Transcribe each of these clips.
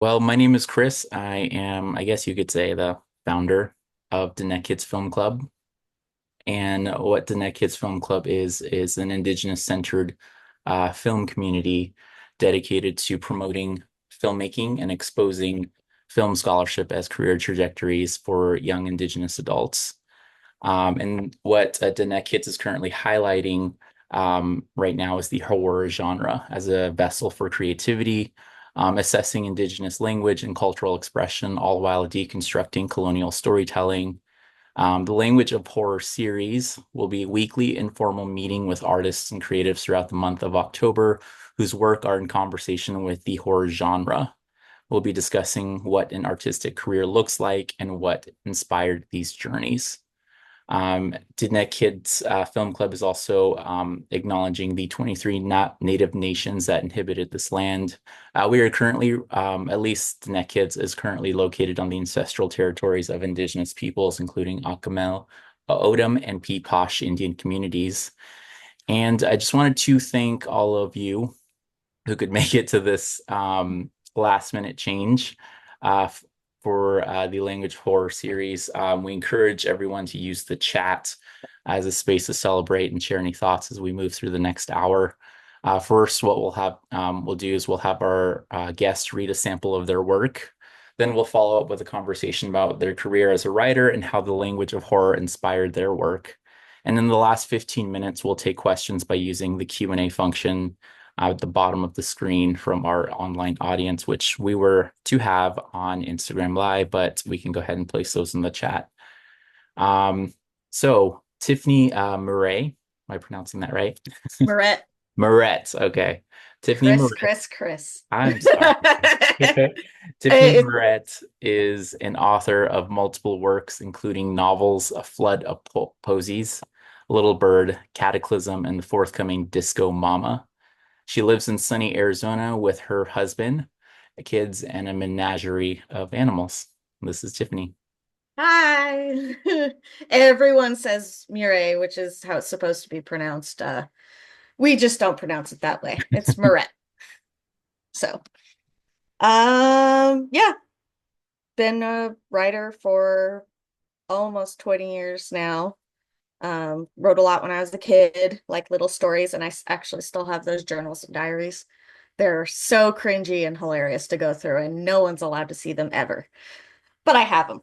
Well, my name is Chris. I am, I guess you could say, the founder of the Net Kids Film Club. And what the Net Kids Film Club is an Indigenous-centered film community dedicated to promoting filmmaking and exposing film scholarship as career trajectories for young Indigenous adults. And what the Net Kids is currently highlighting right now is the horror genre as a vessel for creativity, assessing Indigenous language and cultural expression, all while deconstructing colonial storytelling. The Language of Horror series will be a weekly informal meeting with artists and creatives throughout the month of October, whose work are in conversation with the horror genre. We'll be discussing what an artistic career looks like and what inspired these journeys. Diné Kids Film Club is also acknowledging the 23 native nations that inhabited this land. We are currently, at least Diné Kids is currently located on the ancestral territories of Indigenous peoples, including Acamel, O'odham, and Peeposh Indian communities. And I just wanted to thank all of you who could make it to this last minute change uh, for the Language Horror series. We encourage everyone to use the chat as a space to celebrate and share any thoughts as we move through the next hour. First, what we'll do is we'll have our guests read a sample of their work. Then we'll follow up with a conversation about their career as a writer and how the language of horror inspired their work. And in the last 15 minutes, we'll take questions by using the Q&A function at the bottom of the screen from our online audience, which we were to have on Instagram Live, but we can go ahead and place those in the chat. So Tiffany Meuret, am I pronouncing that right? Meuret. Meuret, okay. Tiffany Chris, Meuret, Chris, Chris. I'm sorry. Tiffany Meuret is an author of multiple works, including novels A Flood of Posies, Little Bird, Cataclysm, and the forthcoming Disco Mama. She lives in sunny Arizona with her husband, kids, and a menagerie of animals. This is Tiffany. Hi. Everyone says Murray, which is how it's supposed to be pronounced. We just don't pronounce it that way. It's Meuret. So, yeah, been a writer for almost 20 years now. Wrote a lot when I was a kid, like little stories, and actually still have those journals and diaries. They're so cringy and hilarious to go through, and no one's allowed to see them ever. But I have them.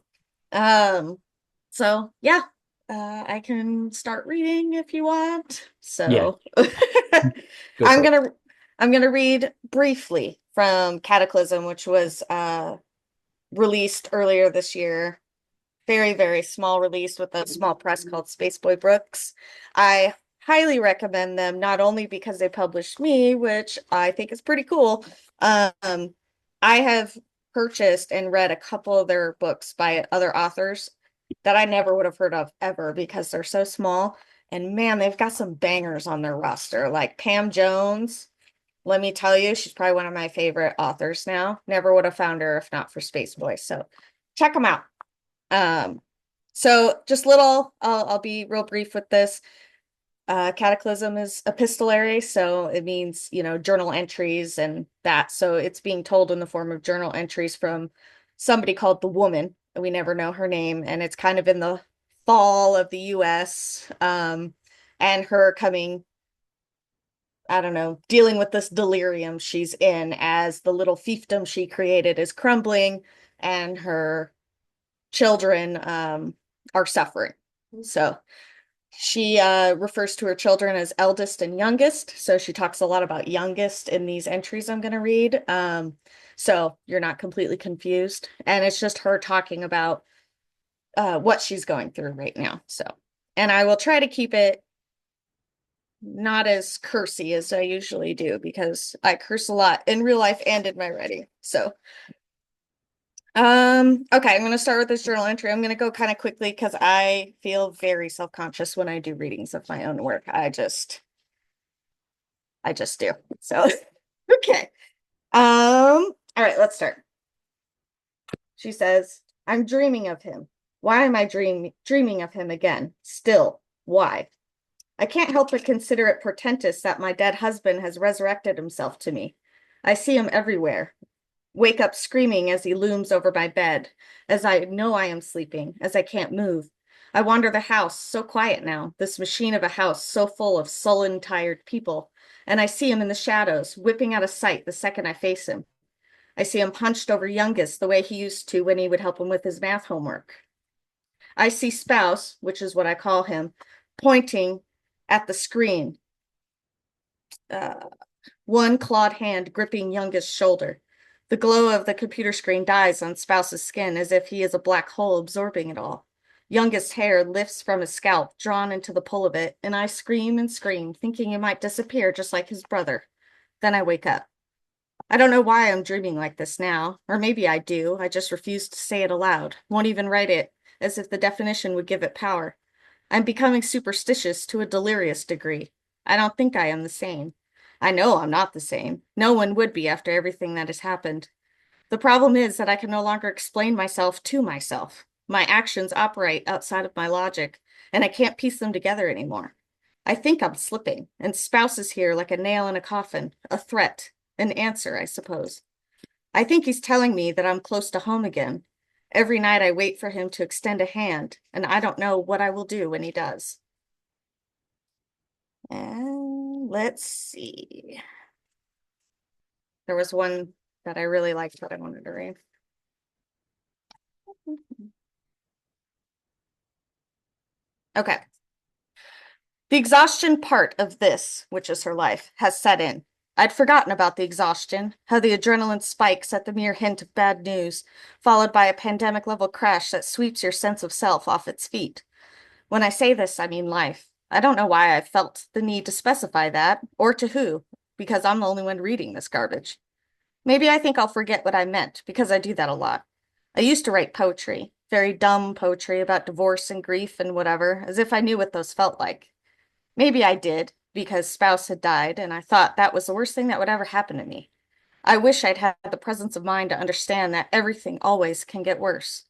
So yeah, I can start reading if you want. Yeah, So go I'm for it. gonna I'm gonna read briefly from Cataclysm, which was released earlier this year. Very, very small release with a small press called Spaceboy Brooks. I highly recommend them, not only because they published me, which I think is pretty cool. I have purchased and read a couple of their books by other authors that I never would have heard of ever because they're so small. And man, they've got some bangers on their roster, like Pam Jones. Let me tell you, she's probably one of my favorite authors now. Never would have found her if not for Spaceboy. So check them out. Um, so just little, I'll be real brief with this. Cataclysm is epistolary, so it means, journal entries and that. So it's being told in the form of journal entries from somebody called the Woman. We never know her name, and it's kind of in the fall of the US, and her coming, I don't know, dealing with this delirium she's in as the little fiefdom she created is crumbling and her children are suffering. So she refers to her children as eldest and youngest. So she talks a lot about youngest in these entries I'm going to read. So you're not completely confused. And it's just her talking about what she's going through right now. So, and I will try to keep it not as cursy as I usually do because I curse a lot in real life and in my writing. So, okay, I'm going to start with this journal entry. I'm going to go kind of quickly because I feel very self-conscious when I do readings of my own work. I just do. So, okay. All right, let's start. She says, I'm dreaming of him. Why am I dreaming of him again? Still, why? I can't help but consider it portentous that my dead husband has resurrected himself to me. I see him everywhere. wake up screaming as he looms over my bed, as I know I am sleeping, as I can't move. I wander the house, so quiet now, this machine of a house so full of sullen, tired people, and I see him in the shadows, whipping out of sight the second I face him. I see him hunched over Youngest the way he used to when he would help him with his math homework. I see Spouse, which is what I call him, pointing at the screen, uh, one clawed hand gripping Youngest's shoulder. The glow of the computer screen dies on Spouse's skin as if he is a black hole absorbing it all. Youngest's hair lifts from his scalp, drawn into the pull of it, and I scream and scream, thinking it might disappear just like his brother. Then I wake up. I don't know why I'm dreaming like this now, or maybe I do. I just refuse to say it aloud, won't even write it, as if the definition would give it power. I'm becoming superstitious to a delirious degree. I don't think I am the same. I know I'm not the same. No one would be after everything that has happened. The problem is that I can no longer explain myself to myself. My actions operate outside of my logic, and I can't piece them together anymore. I think I'm slipping, and Spouse is here like a nail in a coffin, a threat, an answer, I suppose. I think he's telling me that I'm close to home again. Every night I wait for him to extend a hand, and I don't know what I will do when he does. And let's see. There was one that I really liked that I wanted to read. Okay. The exhaustion part of this, which is her life, has set in. I'd forgotten about the exhaustion, how the adrenaline spikes at the mere hint of bad news, followed by a pandemic level crash that sweeps your sense of self off its feet. When I say this, I mean life. I don't know why I felt the need to specify that, or to who, because I'm the only one reading this garbage. Maybe I think I'll forget what I meant, because I do that a lot. I used to write poetry, very dumb poetry about divorce and grief and whatever, as if I knew what those felt like. Maybe I did, because Spouse had died, and I thought that was the worst thing that would ever happen to me. I wish I'd had the presence of mind to understand that everything always can get worse.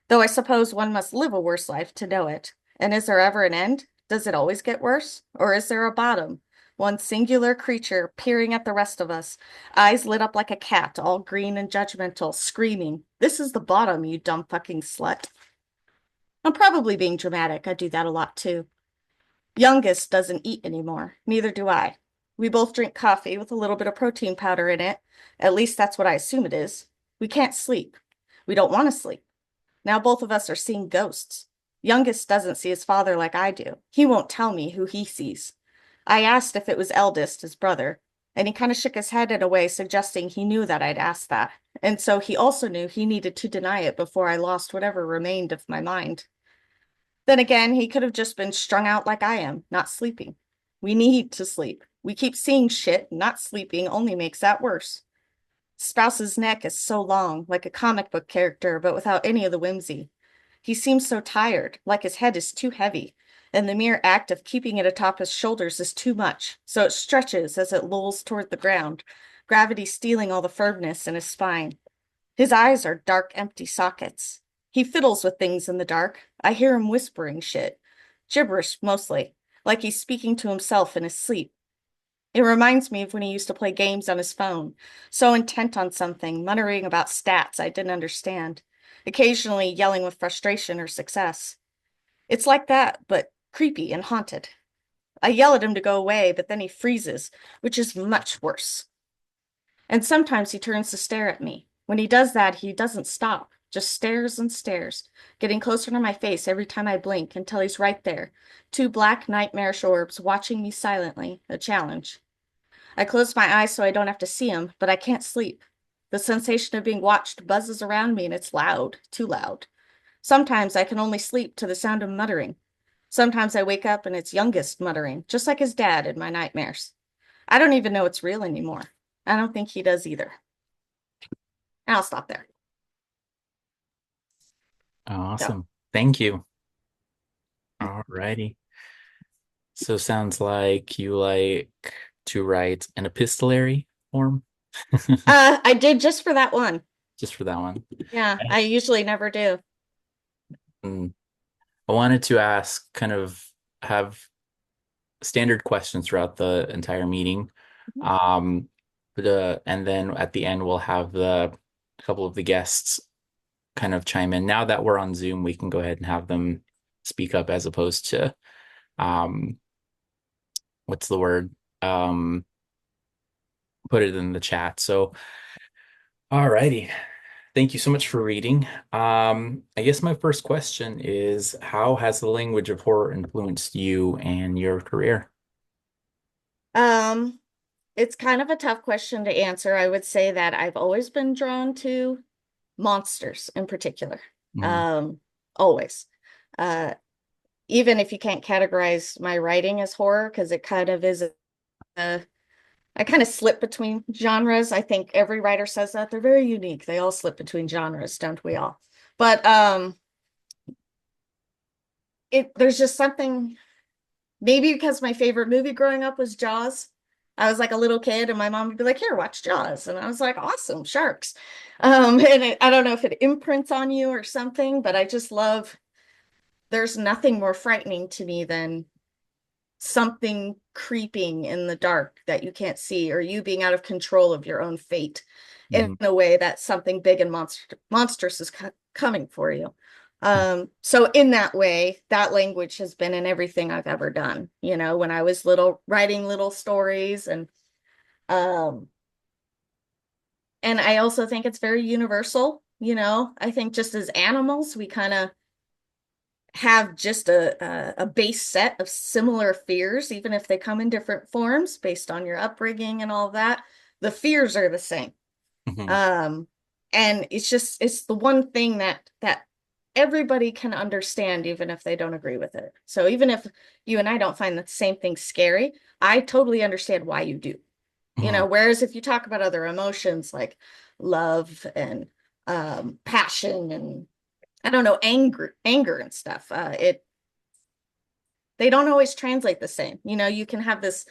Though I suppose one must live a worse life to know it. And is there ever an end? Does it always get worse? Or is there a bottom? One singular creature peering at the rest of us, eyes lit up like a cat, all green and judgmental, screaming, "This is the bottom, you dumb fucking slut." I'm probably being dramatic. I do that a lot too. Youngest doesn't eat anymore. Neither do I. We both drink coffee with a little bit of protein powder in it. At least that's what I assume it is. We can't sleep. We don't want to sleep. Now both of us are seeing ghosts. Youngest doesn't see his father like I do. He won't tell me who he sees. I asked if it was Eldest, his brother, and he kind of shook his head in a way suggesting he knew that I'd asked that. And so he also knew he needed to deny it before I lost whatever remained of my mind. Then again, he could have just been strung out like I am, not sleeping. We need to sleep. We keep seeing shit, not sleeping only makes that worse. Spouse's neck is so long, like a comic book character, but without any of the whimsy. He seems so tired, like his head is too heavy, and the mere act of keeping it atop his shoulders is too much, so it stretches as it lolls toward the ground, gravity stealing all the firmness in his spine. His eyes are dark, empty sockets. He fiddles with things in the dark. I hear him whispering shit. Gibberish, mostly, like he's speaking to himself in his sleep. It reminds me of when he used to play games on his phone, so intent on something, muttering about stats I didn't understand, occasionally yelling with frustration or success. It's like that, but creepy and haunted. I yell at him to go away, but then he freezes, which is much worse. And sometimes he turns to stare at me. When he does that, he doesn't stop, just stares and stares, getting closer to my face every time I blink until he's right there, two black nightmarish orbs watching me silently, a challenge. I close my eyes so I don't have to see him, but I can't sleep. The sensation of being watched buzzes around me and it's loud, too loud. Sometimes I can only sleep to the sound of muttering. Sometimes I wake up and it's Youngest muttering, just like his dad in my nightmares. I don't even know it's real anymore. I don't think he does either. And I'll stop there. So, Awesome. Thank you. All righty. So sounds like you like to write an epistolary form, I did just for that one. just for that one. Yeah, I usually never do. Mm. I wanted to ask, kind of have standard questions throughout the entire meeting. Mhm. Um, and then at the end we'll have the couple of the guests kind of chime in. Now that we're on Zoom, we can go ahead and have them speak up as opposed to um, what's the word? Um, put it in the chat. So, all righty. Thank you so much for reading. I guess my first question is, how has the language of horror influenced you and your career? Um, it's kind of a tough question to answer. I would say that I've always been drawn to monsters in particular. Mhm. Um, always. Uh, Even if you can't categorize my writing as horror, because it kind of is I kind of slip between genres. I think every writer says that. They're very unique. They all slip between genres, don't we all? But there's just something, maybe because my favorite movie growing up was Jaws. I was like a little kid and my mom would be like, here, watch Jaws. And I was like, awesome, sharks. I don't know if it imprints on you or something, but I just love, there's nothing more frightening to me than something creeping in the dark that you can't see, or you being out of control of your own fate in Mhm. a way that something big and monstrous is coming for you. So in that way, that language has been in everything I've ever done. You know, when I was little, writing little stories, um, and I also think it's very universal. You know, I think just as animals, we kind of have just a base set of similar fears, even if they come in different forms based on your upbringing and all that. The fears are the same. Mhm. Um, and it's the one thing that everybody can understand, even if they don't agree with it. So even if you and I don't find the same thing scary, I totally understand why you do. You know, Mhm. whereas if you talk about other emotions like love and passion and I don't know, anger and stuff. They don't always translate the same. You know, you can have this,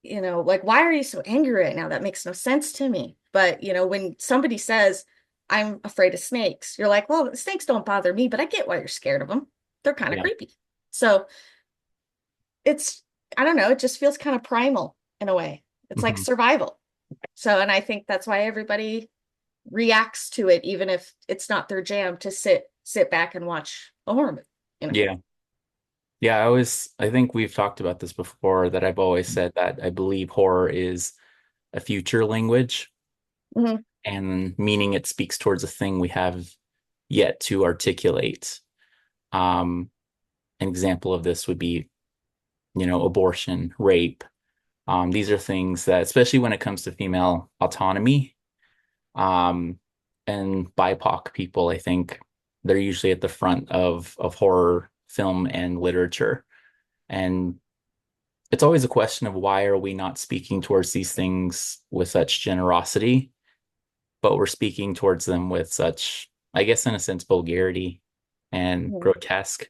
you know, like, why are you so angry right now? That makes no sense to me. But, you know, when somebody says, I'm afraid of snakes, you're like, well, snakes don't bother me, but I get why you're scared of them. They're kind of Yeah. creepy. So it's, I don't know, it just feels kind of primal in a way. It's like Mhm. survival. So, and I think that's why everybody reacts to it, even if it's not their jam to sit back and watch a horror movie, you know. Yeah. Yeah, I think we've talked about this before that I've always said that I believe horror is a future language, Mhm. and meaning it speaks towards a thing we have yet to articulate. Um, an example of this would be, abortion, rape. These are things that, especially when it comes to female autonomy, um, and BIPOC people, I think they're usually at the front of horror film and literature. And it's always a question of why are we not speaking towards these things with such generosity, but we're speaking towards them with such, I guess, in a sense, vulgarity and Mhm. grotesque.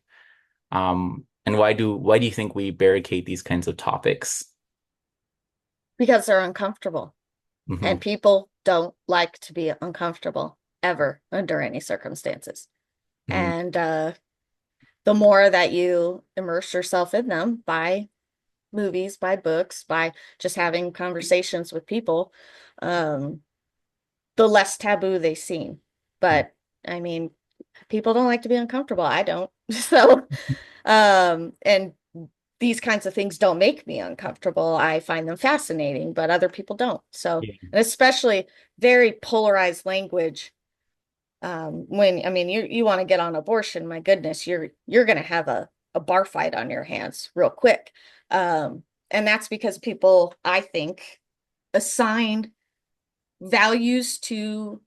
And why do you think we barricade these kinds of topics? Because they're uncomfortable. Hmm. And people don't like to be uncomfortable ever under any circumstances. Hmm. And the more that you immerse yourself in them by movies, by books, by just having conversations with people, um, the less taboo they seem. But I mean, people don't like to be uncomfortable. I don't. So, and these kinds of things don't make me uncomfortable. I find them fascinating, but other people don't. So, Yeah. and especially very polarized language. When I mean you want to get on abortion, my goodness, you're gonna have a bar fight on your hands real quick. And that's because people, I think, assign values to,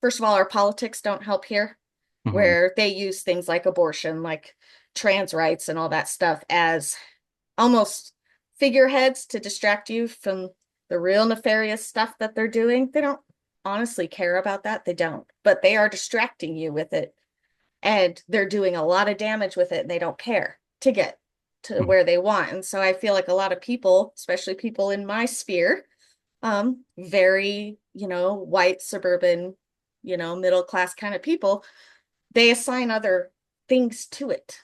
first of all, our politics don't help here, Hmm. where they use things like abortion, like trans rights and all that stuff as almost figureheads to distract you from the real nefarious stuff that they're doing. They don't honestly care about that. They don't, but they are distracting you with it. And they're doing a lot of damage with it and they don't care to get to where they want. And so I feel like a lot of people, especially people in my sphere, very, you know, white, suburban, you know, middle class kind of people, they assign other things to it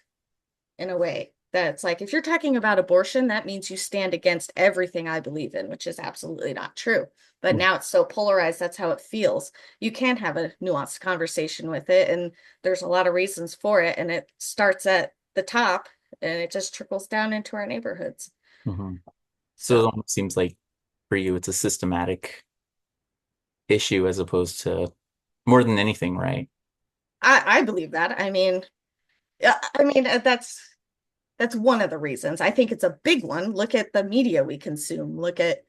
in a way. That's like, if you're talking about abortion, that means you stand against everything I believe in, which is absolutely not true. But Mhm. now it's so polarized, that's how it feels. You can have a nuanced conversation with it, and there's a lot of reasons for it. And it starts at the top and it just trickles down into our neighborhoods. Mhm. So it So almost seems like for you, it's a systematic issue as opposed to more than anything, right? I believe that. That's one of the reasons. I think it's a big one. Look at the media we consume. Look at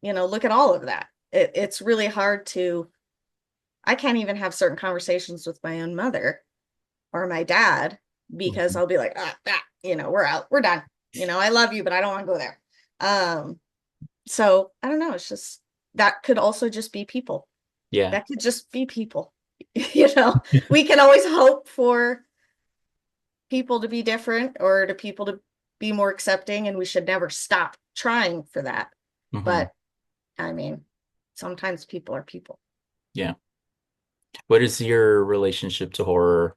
all of that. It's really hard to, I can't even have certain conversations with my own mother or my dad because Mhm. I'll be like, we're out, we're done. I love you, but I don't want to go there. Um, so I don't know. It's just, that could also just be people. Yeah. That could just be people. We can always hope for people to be different or to people to be more accepting, and we should never stop trying for that. Hmm. But I mean, sometimes people are people. Yeah. What is your relationship to horror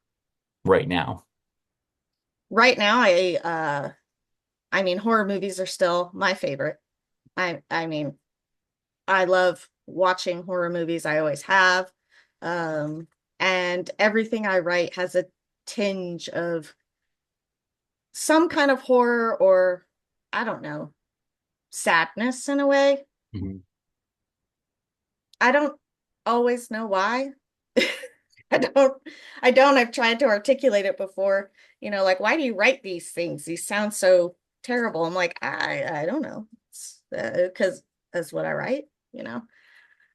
right now? Right now, horror movies are still my favorite. I mean, I love watching horror movies. I always have. Um, and everything I write has a tinge of some kind of horror, or I don't know, sadness in a way. Hmm. I don't always know why. I don't, I don't. I've tried to articulate it before, like, why do you write these things? These sound so terrible. I'm like, I don't know. It's because that's what I write.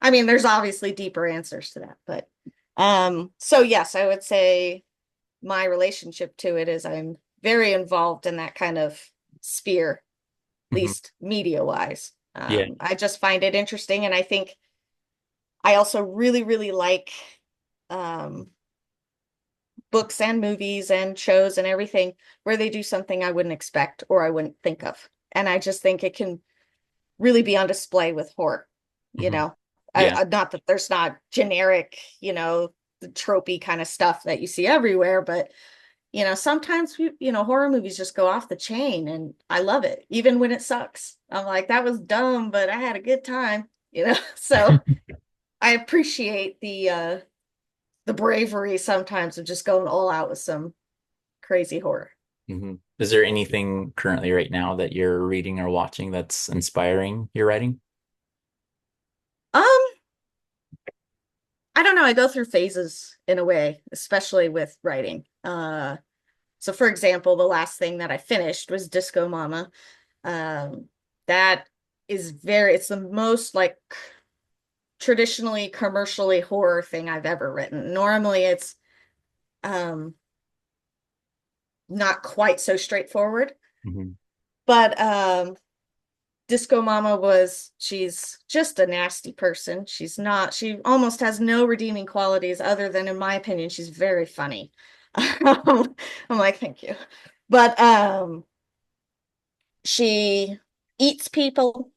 There's obviously deeper answers to that, but so yes, I would say my relationship to it is I'm very involved in that kind of sphere, at Hmm. least media wise. Yeah. I just find it interesting, and I think I also really, really like um, books and movies and shows and everything where they do something I wouldn't expect or I wouldn't think of. And I just think it can really be on display with horror, you Hmm. know. Yeah. Not that there's not generic, the tropey kind of stuff that you see everywhere, but sometimes horror movies just go off the chain and I love it, even when it sucks. I'm like, that was dumb, but I had a good time. So I appreciate the bravery sometimes of just going all out with some crazy horror. Hmm. Is there anything currently right now that you're reading or watching that's inspiring your writing? Um, I don't know. I go through phases in a way, especially with writing. So for example, the last thing that I finished was Disco Mama. Um, that it's the most like traditionally commercially horror thing I've ever written. Normally it's um not quite so straightforward, Hmm. but Disco Mama she's just a nasty person. She almost has no redeeming qualities other than, in my opinion, she's very funny. I'm like, thank you. But she eats people.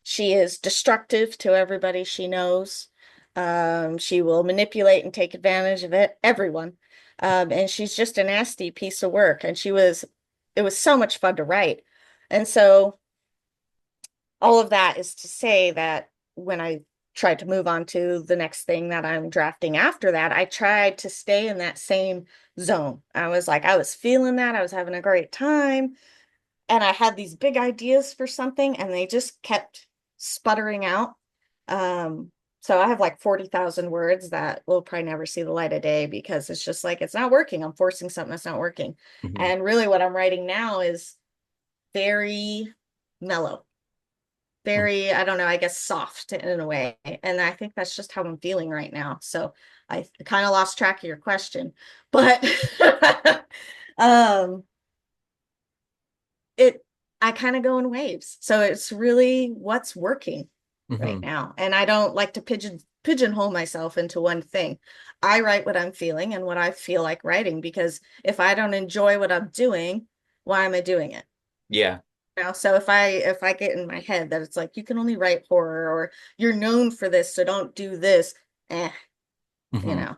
She is destructive to everybody she knows. She will manipulate and take advantage of everyone. And she's just a nasty piece of work. And it was so much fun to write. And so all of that is to say that when I tried to move on to the next thing that I'm drafting after that, I tried to stay in that same zone. I was feeling that. I was having a great time. And I had these big ideas for something, and they just kept sputtering out. Um, so I have like 40,000 words that will probably never see the light of day because it's just like, it's not working. I'm forcing something that's not working. Hmm. And really, what I'm writing now is very mellow, very, I don't know, I guess soft in a way. And I think that's just how I'm feeling right now. So I kind of lost track of your question, but um it I kind of go in waves. So it's really what's working right Hmm. now. And I don't like to pigeonhole myself into one thing. I write what I'm feeling and what I feel like writing, because if I don't enjoy what I'm doing, why am I doing it? Yeah. So if I get in my head that it's like you can only write horror, or you're known for this, so don't do this, eh, you Hmm. know,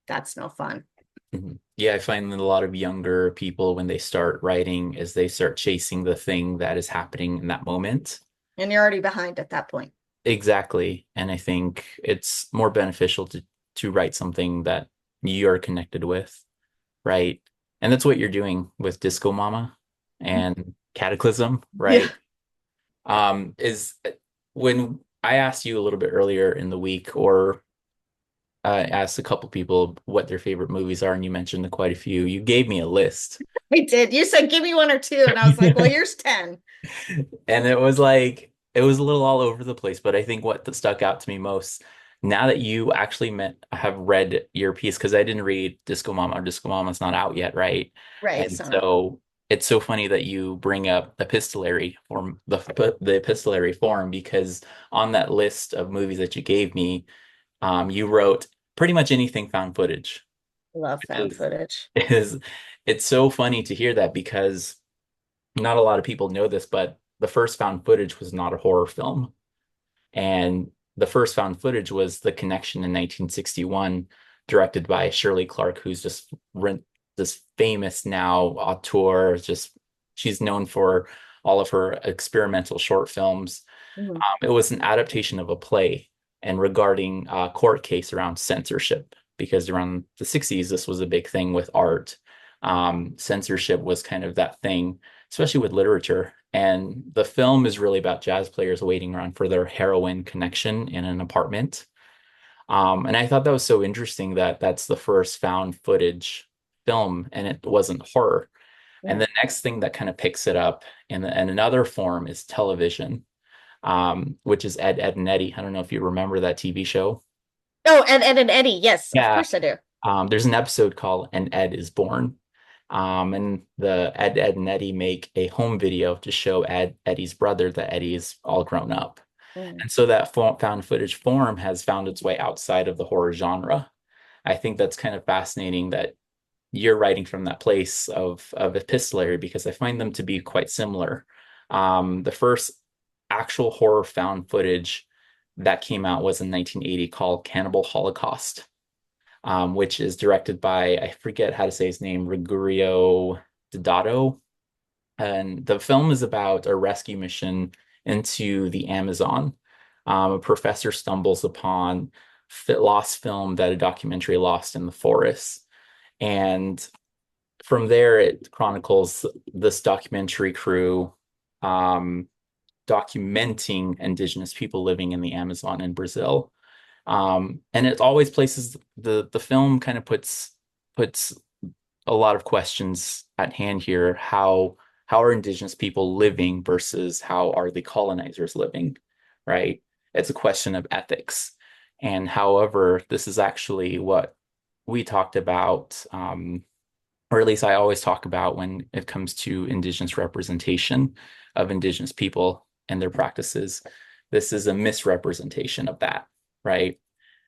that's no fun. Hmm. Yeah, I find that a lot of younger people, when they start writing, is they start chasing the thing that is happening in that moment. And you're already behind at that point. Exactly. And I think it's more beneficial to write something that you're connected with, right? And that's what you're doing with Disco Mama and Cataclysm, Yeah. right? Is when I asked you a little bit earlier in the week, or I asked a couple people what their favorite movies are, and you mentioned quite a few. You gave me a list. I did. You said give me one or two, and I was like, well, here's 10. And it was like it was a little all over the place, but I think what stuck out to me most now that you actually have read your piece, because I didn't read Disco Mama, or Disco Mama's not out yet, right? Right. And It's not out. so it's so funny that you bring up epistolary form, the epistolary form, because on that list of movies that you gave me, you wrote pretty much anything found footage, Love which found footage. is it's so funny to hear that because not a lot of people know this, but the first found footage was not a horror film. And the first found footage was The Connection in 1961, directed by Shirley Clark, who's just this famous now auteur. Just she's known for all of her experimental short films. Mhm. It was an adaptation of a play and regarding a court case around censorship, because around the 60s, this was a big thing with art. Censorship was kind of that thing, especially with literature. And the film is really about jazz players waiting around for their heroin connection in an apartment. And I thought that was so interesting that that's the first found footage film and it wasn't horror. And Yeah. the next thing that kind of picks it up in another form is television, which is Ed, Ed and Eddie. I don't know if you remember that TV show. Oh, and Ed and Eddie. Yes, of Yeah. course I do. There's an episode called And Ed is Born. And the Ed, Ed and Eddie make a home video to show Eddie's brother that Eddie is all grown up. Mm. And so that found footage form has found its way outside of the horror genre. I think that's kind of fascinating that you're writing from that place of epistolary, because I find them to be quite similar. The first actual horror found footage that came out was in 1980 called Cannibal Holocaust, which is directed by, I forget how to say his name, Rigurio Deodato. And the film is about a rescue mission into the Amazon. A professor stumbles upon lost film that a documentary lost in the forest. And from there, it chronicles this documentary crew um, documenting indigenous people living in the Amazon in Brazil. And it always places the film kind of puts a lot of questions at hand here. How are indigenous people living versus how are the colonizers living, right? It's a question of ethics. And however, this is actually what we talked about, or at least I always talk about when it comes to indigenous representation of indigenous people and their practices. This is a misrepresentation of that, right?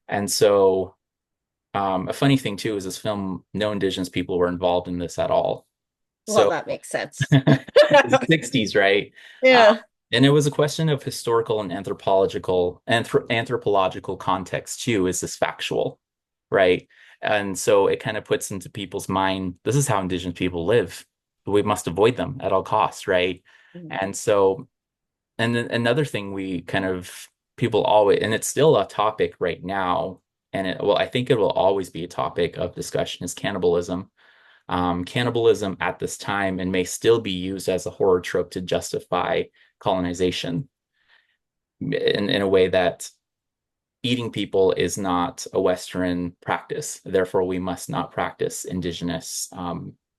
And so, a funny thing too is this film, no indigenous people were involved in this at all. Well, So, that makes sense. the 60s, right? Uh, Yeah. and it was a question of historical and anthropological context too. Is this factual, right? And so it kind of puts into people's mind, this is how indigenous people live. We must avoid them at all costs, right? Mhm. And so, and then another thing we kind of people always, and it's still a topic right now, and well, I think it will always be a topic of discussion, is cannibalism. Cannibalism at this time and may still be used as a horror trope to justify colonization in a way that eating people is not a Western practice. Therefore, we must not practice indigenous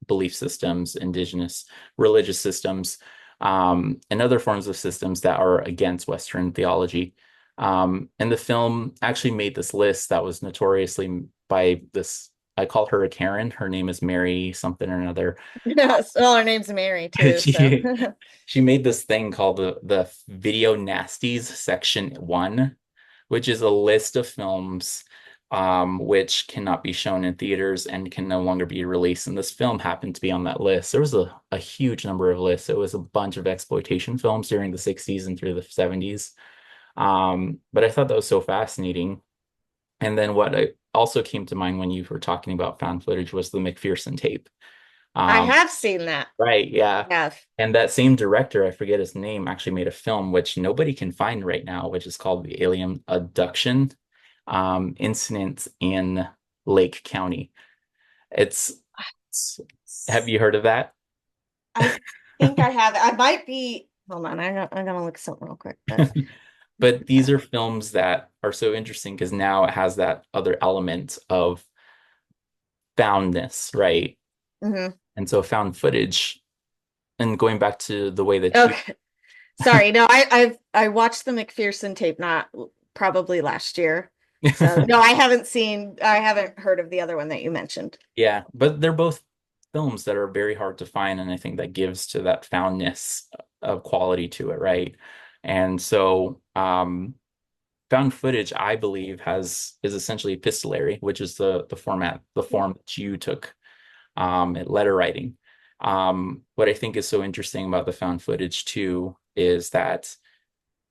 belief systems, indigenous religious systems, and other forms of systems that are against Western theology. And the film actually made this list that was notoriously by this. I call her a Karen. Her name is Mary something or another. Well, her name's Mary too, so she she made this thing called the Video Nasties Section 1, which is a list of films which cannot be shown in theaters and can no longer be released. And this film happened to be on that list. There was a huge number of lists. It was a bunch of exploitation films during the 60s and through the 70s. But I thought that was so fascinating. And then also came to mind when you were talking about found footage was the McPherson tape. I Um, have seen that. right, yeah. I have. And that same director, I forget his name, actually made a film which nobody can find right now, which is called The Alien Abduction Incident in Lake County. It's, have you heard of that? I think I have. I might be. Hold on, I'm gonna look something real quick. But But these are films that are so interesting because now it has that other element of foundness, right? mhm. And so found footage, and going back to the way that you, Okay, sorry. No, I watched the McPherson tape not probably last year. So no, I haven't heard of the other one that you mentioned. yeah, but they're both films that are very hard to find, and I think that gives to that foundness of quality to it, right? And so, found footage, I believe, has is essentially epistolary, which is the format, the Yeah. form that you took at letter writing. What I think is so interesting about the found footage too is that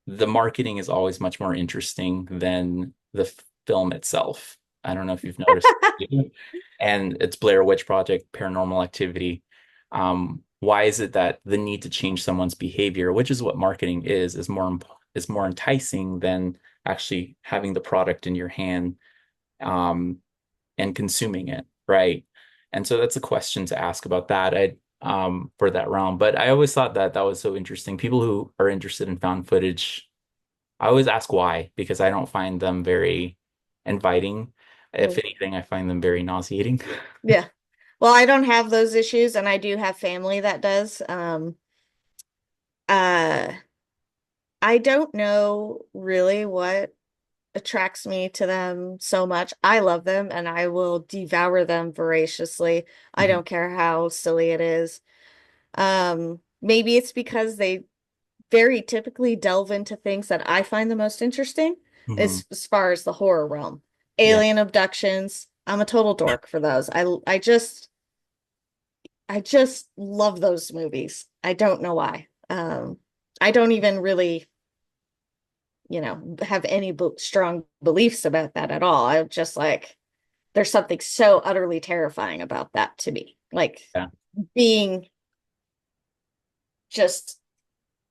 the marketing is always much more interesting than the film itself. I don't know if you've noticed. And it's Blair Witch Project, Paranormal Activity. Why is it that the need to change someone's behavior, which is what marketing is more enticing than actually having the product in your hand um, and consuming it, right? And so that's a question to ask about that. For that realm. But I always thought that that was so interesting. People who are interested in found footage, I always ask why, because I don't find them very inviting. If Mm. anything, I find them very nauseating. Yeah. Well, I don't have those issues, and I do have family that does. Uh, I don't know really what attracts me to them so much. I love them and I will devour them voraciously. I Mhm. don't care how silly it is. Maybe it's because they very typically delve into things that I find the most interesting Mhm. as far as the horror realm. Yeah. Alien abductions. I'm a total dork for those. I just love those movies. I don't know why. I don't even really, have any strong beliefs about that at all. I'm just like, there's something so utterly terrifying about that to me. Like Yeah. being just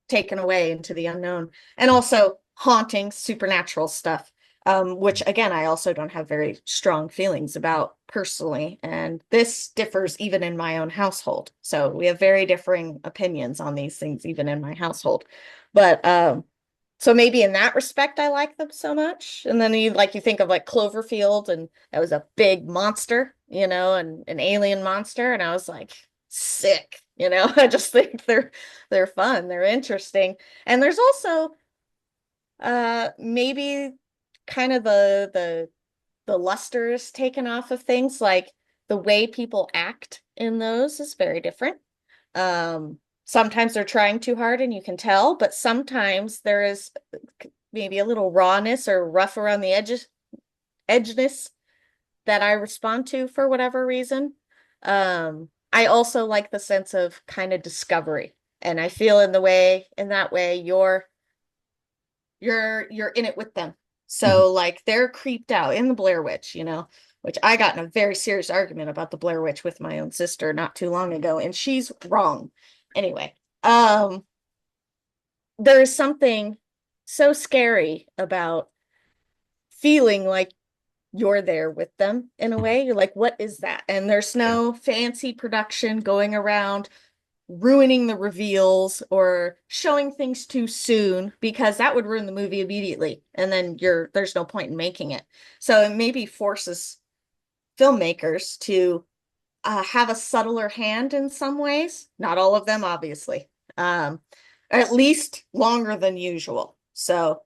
taken away into the unknown, and also haunting supernatural stuff, which again I also don't have very strong feelings about personally, and this differs even in my own household, so we have very differing opinions on these things even in my household. But so maybe in that respect I like them so much. And then you think of like Cloverfield, and that was a big monster, and an alien monster, and I was like, sick. I just think they're fun, they're interesting. And there's also maybe kind of the luster is taken off of things, like the way people act in those is very different. Sometimes they're trying too hard and you can tell, but sometimes there is maybe a little rawness or rough around the edgeness that I respond to for whatever reason. I also like the sense of kind of discovery. And I feel in that way, you're in it with them. Mhm. So like they're creeped out in the Blair Witch, which I got in a very serious argument about the Blair Witch with my own sister not too long ago, and she's wrong. Anyway, there's something so scary about feeling like you're there with them in a way. You're like, what is that? And there's Yeah. no fancy production going around ruining the reveals or showing things too soon, because that would ruin the movie immediately. And then there's no point in making it. So it maybe forces filmmakers to have a subtler hand in some ways. Not all of them, obviously. At least longer than usual. So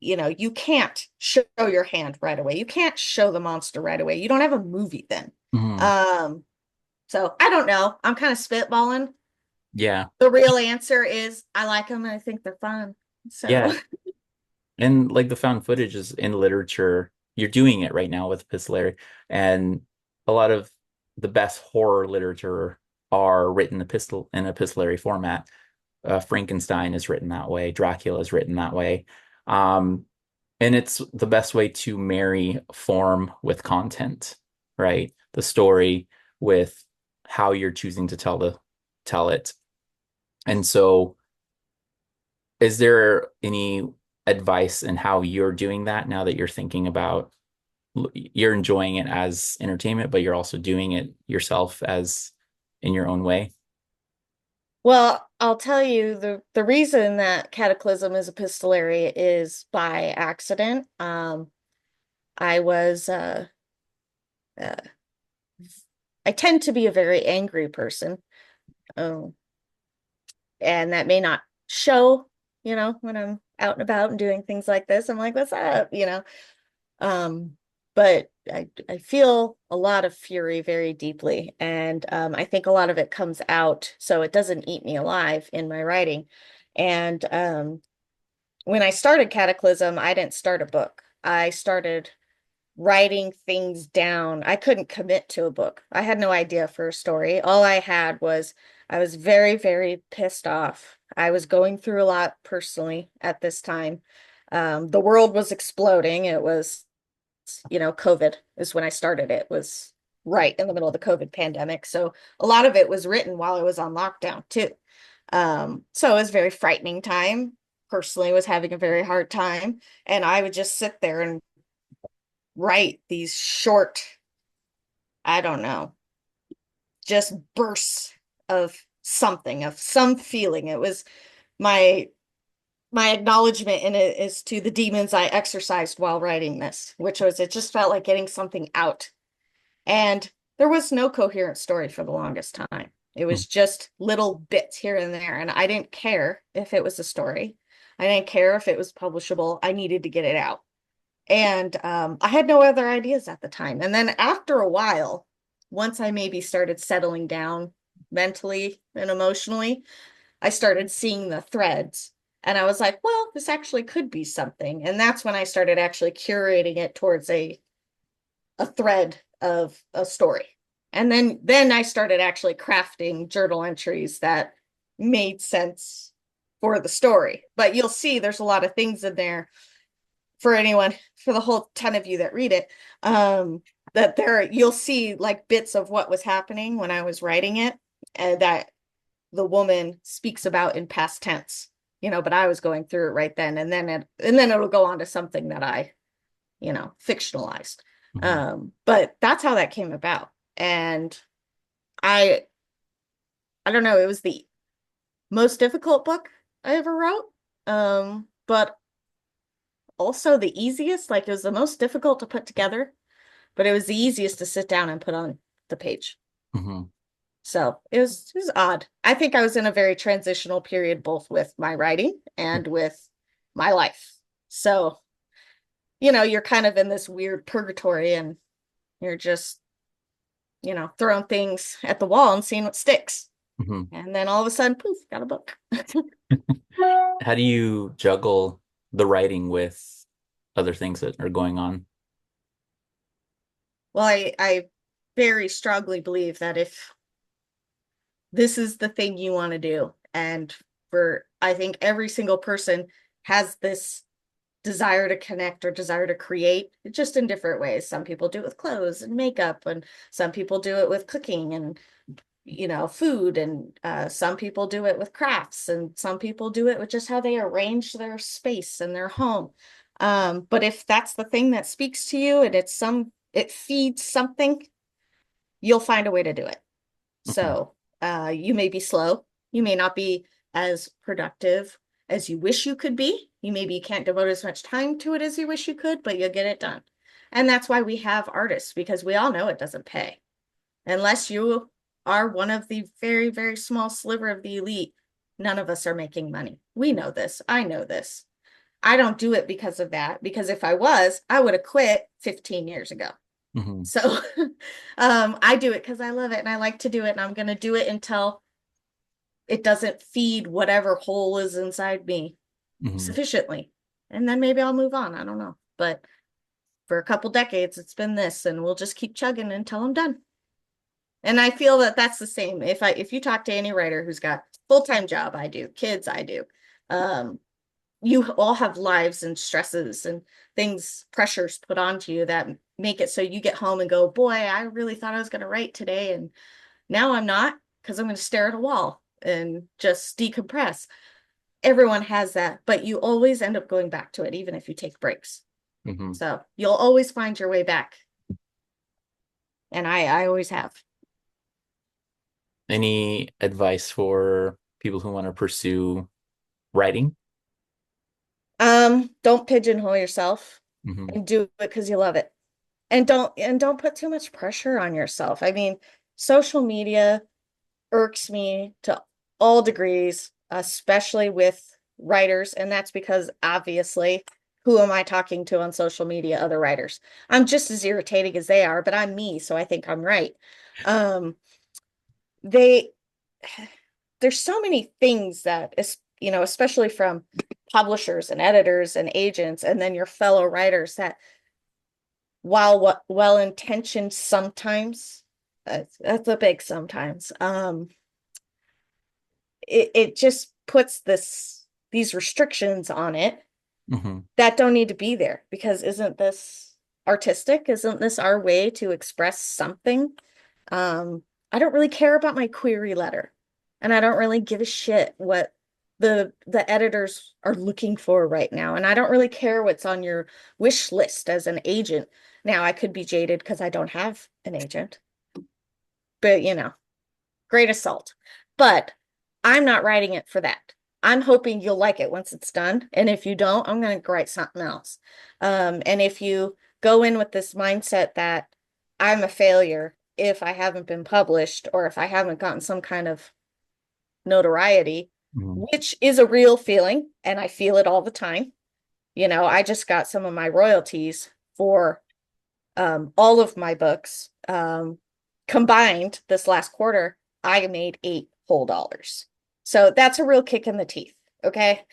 you can't show your hand right away. You can't show the monster right away. You don't have a movie then. Mhm. Um, so I don't know. I'm kind of spitballing. Yeah. The real answer is I like them and I think they're fun. So Yeah. And like the found footage is in literature. You're doing it right now with epistolary, and a lot of the best horror literature are written in epistolary format. Frankenstein is written that way. Dracula is written that way. Um, And it's the best way to marry form with content, right? The story with how you're choosing to tell it. And so is there any advice in how you're doing that now that you're thinking about you're enjoying it as entertainment, but you're also doing it yourself as in your own way? Well, I'll tell you the reason that Cataclysm is epistolary is by accident. I was uh I tend to be a very angry person. Um, and that may not show, when I'm out and about and doing things like this. I'm like, what's up? Um, but I feel a lot of fury very deeply, and I think a lot of it comes out, so it doesn't eat me alive in my writing. And when I started Cataclysm, I didn't start a book. I started writing things down. I couldn't commit to a book. I had no idea for a story. All I had was I was very, very pissed off. I was going through a lot personally at this time. The world was exploding. It was, COVID is when I started. It was right in the middle of the COVID pandemic. So a lot of it was written while I was on lockdown too. So it was a very frightening time. Personally, was having a very hard time. And I would just sit there and write these short, I don't know, just bursts of something, of some feeling. It was my my acknowledgement in it is to the demons I exercised while writing this, which was it just felt like getting something out. And there was no coherent story for the longest time. It Hmm. was just little bits here and there. And I didn't care if it was a story. I didn't care if it was publishable. I needed to get it out. And I had no other ideas at the time. And then after a while, once I maybe started settling down mentally and emotionally, I started seeing the threads. And I was like, well, this actually could be something. And that's when I started actually curating it towards a thread of a story. And then I started actually crafting journal entries that made sense for the story. But you'll see there's a lot of things in there for anyone, for the whole ton of you that read it, that there you'll see like bits of what was happening when I was writing it, and that the woman speaks about in past tense, but I was going through it right then, and then it'll go on to something that I, fictionalized. Hmm. But that's how that came about. And I I don't know, it was the most difficult book I ever wrote. But also the easiest, like it was the most difficult to put together, but it was the easiest to sit down and put on the page. Hmm. So it was odd. I think I was in a very transitional period, both with my writing and with my life. So, you're kind of in this weird purgatory and you're just, throwing things at the wall and seeing what sticks. Hmm. And then all of a sudden, poof, got a book. How do you juggle the writing with other things that are going on? Well, I very strongly believe that if this is the thing you want to do, and I think every single person has this desire to connect or desire to create, just in different ways. Some people do it with clothes and makeup, and some people do it with cooking and food, and some people do it with crafts, and some people do it with just how they arrange their space and their home. But if that's the thing that speaks to you and it feeds something, you'll find a way to do it. Hmm. So you may be slow. You may not be as productive as you wish you could be. You maybe can't devote as much time to it as you wish you could, but you'll get it done. And that's why we have artists, because we all know it doesn't pay. Unless you are one of the very, very small sliver of the elite, none of us are making money. We know this. I know this. I don't do it because of that, because if I was, I would have quit 15 years ago. Hmm. So I do it because I love it and I like to do it, and I'm going to do it until it doesn't feed whatever hole is inside me Hmm. sufficiently. And then maybe I'll move on. I don't know. But for a couple decades, it's been this, and we'll just keep chugging until I'm done. And I feel that that's the same. If you talk to any writer who's got full-time job, I do, kids, I do. Um, you all have lives and stresses and things, pressures put onto you that make it so you get home and go, boy, I really thought I was going to write today. And now I'm not because I'm going to stare at a wall and just decompress. Everyone has that, but you always end up going back to it, even if you take breaks. Hmm. So you'll always find your way back. And I always have. Any advice for people who want to pursue writing? Don't pigeonhole yourself Hmm. and do it because you love it. And don't put too much pressure on yourself. I mean, social media irks me to all degrees, especially with writers. And that's because obviously, who am I talking to on social media? Other writers. I'm just as irritating as they are, but I'm me, so I think I'm right. Um, they there's so many things that is, especially from publishers and editors and agents, and then your fellow writers that while what well-intentioned sometimes, that's a big sometimes, it just puts these restrictions on it Hmm. that don't need to be there because isn't this artistic? Isn't this our way to express something? Um, I don't really care about my query letter, and I don't really give a shit what the editors are looking for right now, and I don't really care what's on your wish list as an agent. Now, I could be jaded because I don't have an agent, but grain of salt. But I'm not writing it for that. I'm hoping you'll like it once it's done. And if you don't, I'm going to write something else. And if you go in with this mindset that I'm a failure if I haven't been published or if I haven't gotten some kind of notoriety, Hmm. which is a real feeling, and I feel it all the time. I just got some of my royalties for all of my books combined this last quarter, I made $8 whole. So that's a real kick in the teeth. Okay.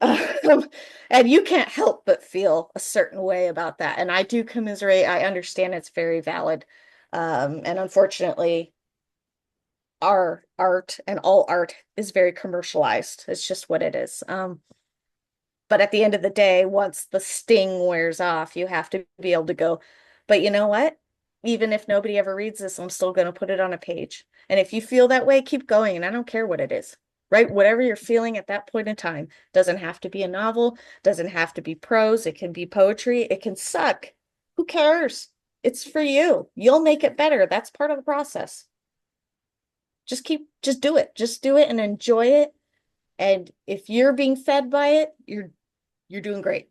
And you can't help but feel a certain way about that. And I do commiserate. I understand it's very valid. And unfortunately, our art and all art is very commercialized. It's just what it is. But at the end of the day, once the sting wears off, you have to be able to go, but you know what? Even if nobody ever reads this, I'm still going to put it on a page. And if you feel that way, keep going. And I don't care what it is, right? Whatever you're feeling at that point in time doesn't have to be a novel, doesn't have to be prose. It can be poetry. It can suck. Who cares? It's for you. You'll make it better. That's part of the process. Just do it. Just do it and enjoy it. And if you're being fed by it, you're doing great.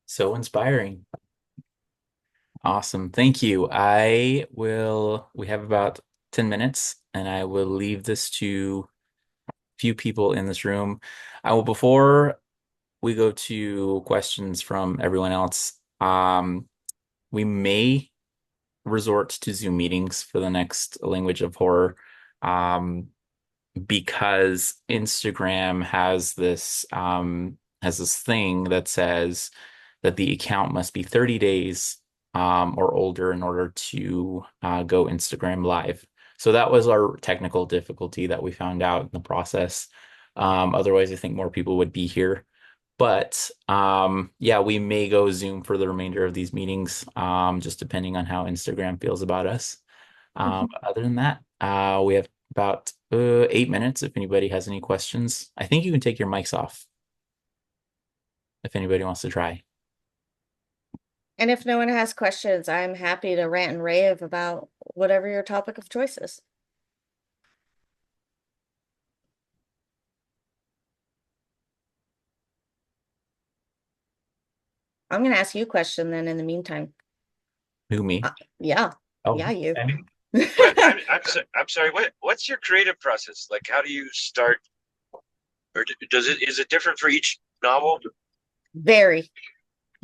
So inspiring. Awesome. Thank you. We have about 10 minutes and I will leave this to a few people in this room. Before we go to questions from everyone else, we may resort to Zoom meetings for the next Language of Horror. Um, because Instagram has this thing that says that the account must be 30 days or older in order to go Instagram live. So that was our technical difficulty that we found out in the process. Otherwise, I think more people would be here. But yeah, we may go Zoom for the remainder of these meetings, just depending on how Instagram feels about us. Other than that, we have about 8 minutes if anybody has any questions. I think you can take your mics off if anybody wants to try. And if no one has questions, I'm happy to rant and rave about whatever your topic of choice is. I'm going to ask you a question then in the meantime. Who, me? Uh, yeah. Oh, Yeah, you. okay. I'm sorry. What's your creative process? Like, how do you start, or is it different for each novel? Very,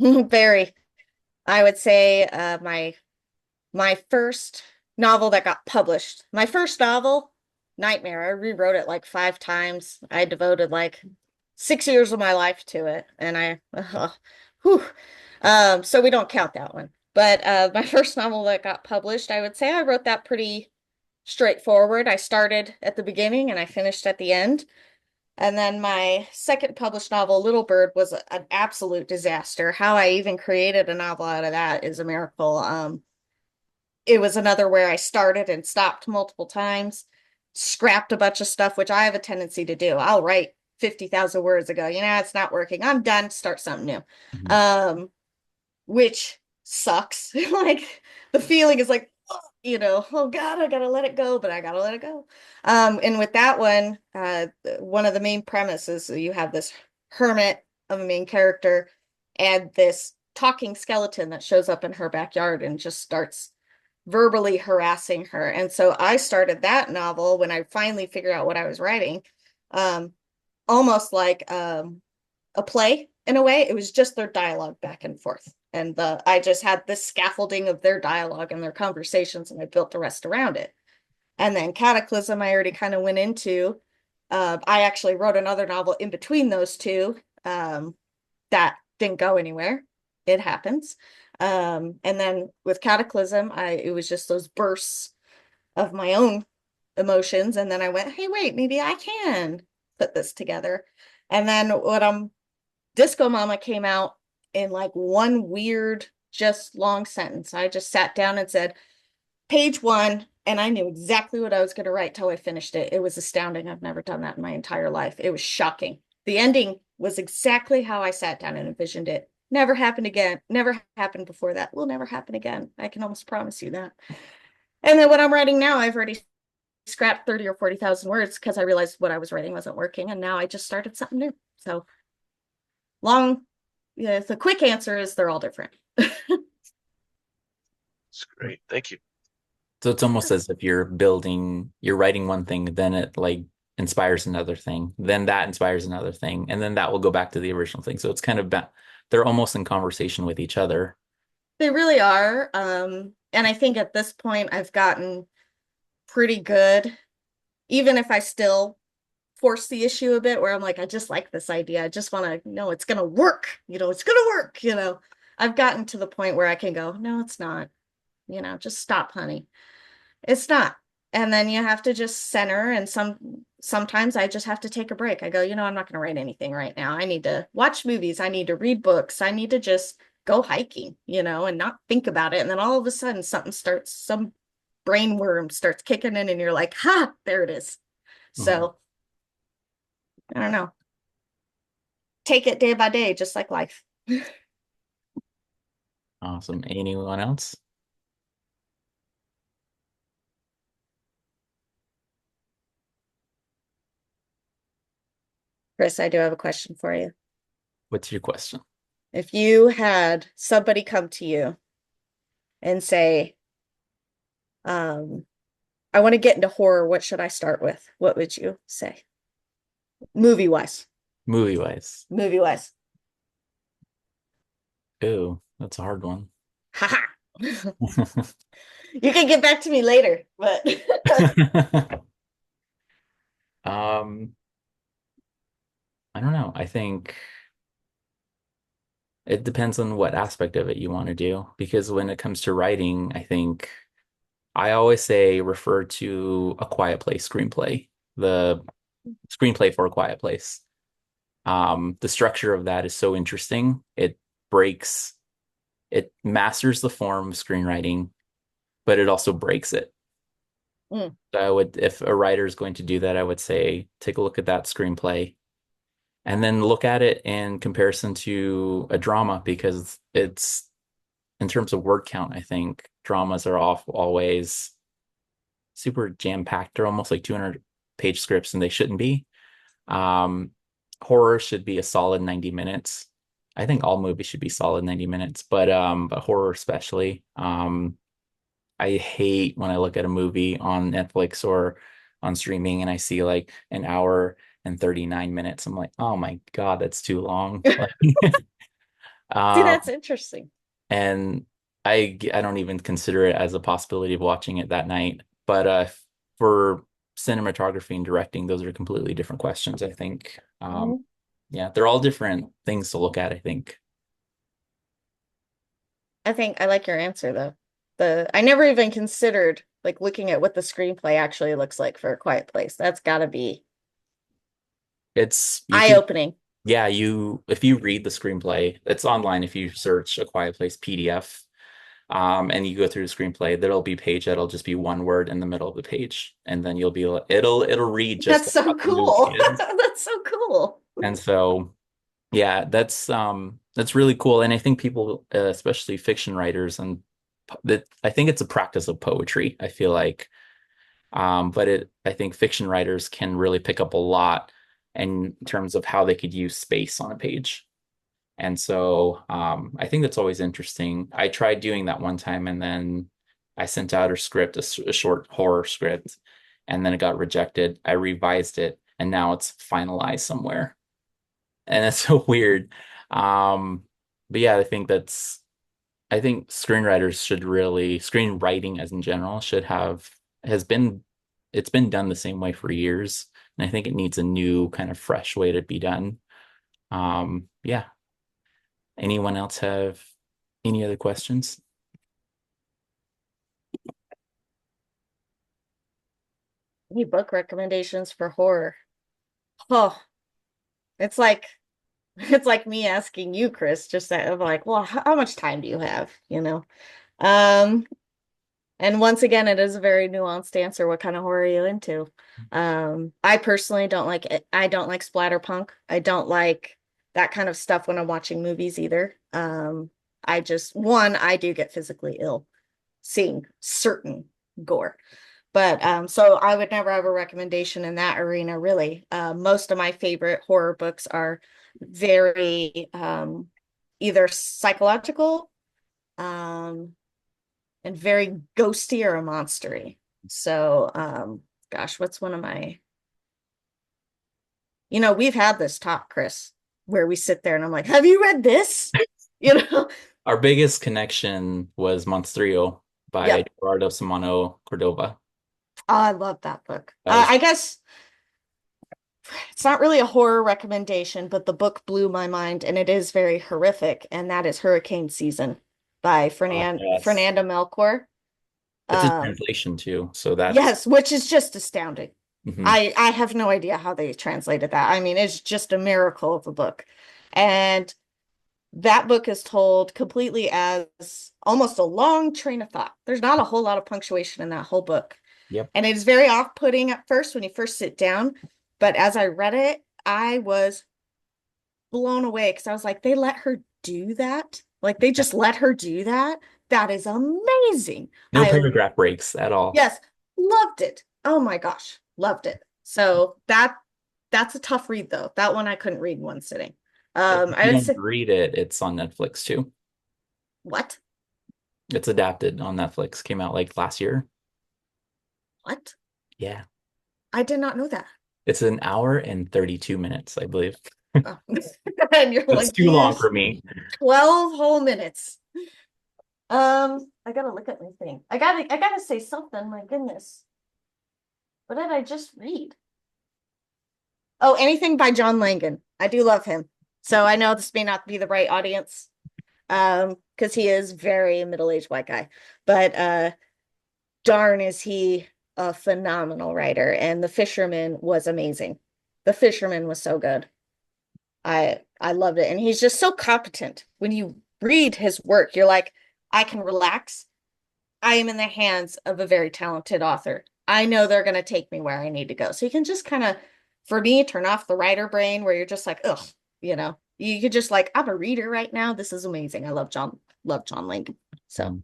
very. I would say my first novel that got published. My first novel, Nightmare. I rewrote it like 5 times. I devoted like 6 years of my life to it, and whew. So we don't count that one. But my first novel that got published, I would say I wrote that pretty straightforward. I started at the beginning and I finished at the end. And then my second published novel, Little Bird, was an absolute disaster. How I even created a novel out of that is a miracle. It was another where I started and stopped multiple times, scrapped a bunch of stuff, which I have a tendency to do. I'll write 50,000 words ago, it's not working. I'm done, start something new. Mhm. Which sucks. Like the feeling is like, oh God, I gotta let it go, but I gotta let it go. And with that one of the main premises, you have this hermit of a main character and this talking skeleton that shows up in her backyard and just starts verbally harassing her. And so I started that novel when I finally figured out what I was writing, um, almost like a play in a way. It was just their dialogue back and forth. And I just had this scaffolding of their dialogue and their conversations, and I built the rest around it. And then Cataclysm, I already kind of went into. I actually wrote another novel in between those two that didn't go anywhere. It happens. And then with Cataclysm, it was just those bursts of my own emotions. And then I went, hey, wait, maybe I can put this together. And then Disco Mama came out in like one weird, just long sentence. I just sat down and said, page one, and I knew exactly what I was going to write till I finished it. It was astounding. I've never done that in my entire life. It was shocking. The ending was exactly how I sat down and envisioned it. Never happened again. Never happened before that. Will never happen again. I can almost promise you that. And then what I'm writing now, I've already scrapped 30 or 40,000 words because I realized what I was writing wasn't working. And now I just started something new. So the quick answer is they're all different. It's great. Thank you. So it's almost as if you're writing one thing, then it like inspires another thing, then that inspires another thing, and then that will go back to the original thing. So it's kind of they're almost in conversation with each other. They really are. And I think at this point I've gotten pretty good, even if I still force the issue a bit where I'm like, I just like this idea. I just want to know it's going to work. It's going to work. I've gotten to the point where I can go, no, it's not. Just stop, honey. It's not. And then you have to just center. And sometimes I just have to take a break. I go, I'm not going to write anything right now. I need to watch movies. I need to read books. I need to just go hiking, and not think about it. And then all of a sudden some brain worm starts kicking in and you're like, ha, there it is. Mhm. So I don't know. Take it day by day, just like life. Awesome. Anyone else? Chris, I do have a question for you. What's your question? If you had somebody come to you and say, I want to get into horror, what should I start with? What would you say? Movie wise. Movie wise. Movie wise. Ooh, that's a hard one. Haha. You can get back to me later, but Um, I don't know. I think it depends on what aspect of it you want to do. Because when it comes to writing, I think I always say refer to A Quiet Place screenplay, the screenplay for A Quiet Place. The structure of that is so interesting. It masters the form of screenwriting, but it also breaks it. Mm, So if a writer is going to do that, I would say take a look at that screenplay and then look at it in comparison to a drama because it's in terms of word count, I think dramas are always super jam-packed. They're almost like 200-page scripts and they shouldn't be. Um, Horror should be a solid 90 minutes. I think all movies should be solid 90 minutes, but horror especially. I hate when I look at a movie on Netflix or on streaming and I see like an hour and 39 minutes. I'm like, oh my God, that's too long. Like, see, um, that's interesting. and I don't even consider it as a possibility of watching it that night. But for cinematography and directing, those are completely different questions, I think. Mhm. Yeah, they're all different things to look at, I think. I think I like your answer though. I never even considered like looking at what the screenplay actually looks like for A Quiet Place. That's gotta be It's you can Eye-opening. yeah, you if you read the screenplay, it's online if you search A Quiet Place PDF. And you go through the screenplay, there'll be a page that'll just be one word in the middle of the page, and then you'll be it'll read just That's like so how the movie cool. is. That's so cool. And so yeah, that's really cool. And I think people, especially fiction writers, and that I think it's a practice of poetry. I feel like, but I think fiction writers can really pick up a lot in terms of how they could use space on a page. And so I think that's always interesting. I tried doing that one time, and then I sent out a script, a short horror script, and then it got rejected. I revised it, and now it's finalized somewhere. And it's so weird. Um, but yeah, I think screenwriters should really, screenwriting as in general should have, has been, it's been done the same way for years. And I think it needs a new kind of fresh way to be done. Yeah. Anyone else have any other questions? Any book recommendations for horror? Oh, it's like it's like me asking you, Chris, just that of like, well, how much time do you have? Um, and once again, it is a very nuanced answer. What kind of horror are you into? I personally don't like it. I don't like splatterpunk. I don't like that kind of stuff when I'm watching movies either. I just, one, I do get physically ill seeing certain gore. But so I would never have a recommendation in that arena, really. Most of my favorite horror books are very either psychological and very ghosty or a monstery. So, gosh, what's one of my, we've had this talk, Chris, where we sit there and I'm like, have you read this? You know, Our biggest connection was Monstrio by yep. Gerardo Samano Cordova. Oh, I love that book. That was I guess it's not really a horror recommendation, but the book blew my mind and it is very horrific, and that is Hurricane Season by yes. Fernanda Melchor. It's a Um, translation too, so that's yes, which is just astounding. mhm. I have no idea how they translated that. I mean, it's just a miracle of a book. And that book is told completely as almost a long train of thought. There's not a whole lot of punctuation in that whole book. Yep. And it is very off-putting at first when you first sit down. But as I read it, I was blown away because I was like, they let her do that? Like they just let her do that? That is amazing. No paragraph breaks at all. Yes, loved it. Oh my gosh, loved it. So that's a tough read though. That one I couldn't read in one sitting. If I you would don't say read it, it's on Netflix too. what? It's adapted on Netflix. Came out like last year. What? Yeah. I did not know that. It's an hour and 32 minutes, I believe. Oh. And you're That's like, too long yes, for me. 12 whole minutes. I gotta look at my thing. I gotta say something, my goodness. What did I just read? Oh, anything by John Langan. I do love him. So I know this may not be the right audience, because he is very middle-aged white guy. But darn is he a phenomenal writer. And The Fisherman was amazing. The Fisherman was so good. I loved it. And he's just so competent. When you read his work, you're like, I can relax. I am in the hands of a very talented author. I know they're going to take me where I need to go. So you can just kind of, for me, turn off the writer brain where you're just like, ugh, you could just like, I'm a reader right now. This is amazing. I love John Lang. So Mm,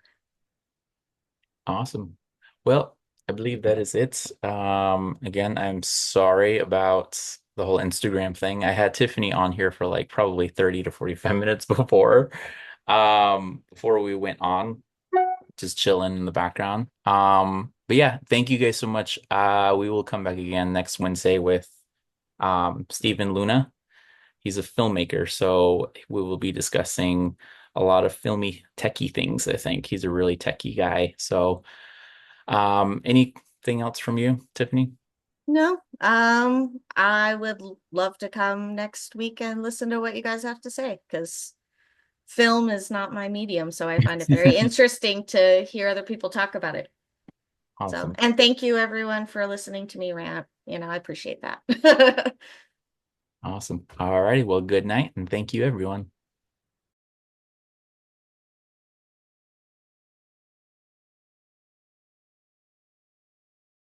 awesome. Well, I believe that is it. Again, I'm sorry about the whole Instagram thing. I had Tiffany on here for like probably 30 to 45 minutes before we went on, just chilling in the background. But yeah, thank you guys so much. We will come back again next Wednesday with Stephen Luna. He's a filmmaker, so we will be discussing a lot of filmy techie things. I think he's a really techie guy. So, anything else from you, Tiffany? no, I would love to come next week and listen to what you guys have to say because film is not my medium, so I find it very interesting to hear other people talk about it. So, Awesome. and thank you everyone for listening to me rant. I appreciate that. Awesome. All righty. Well, good night and thank you, everyone.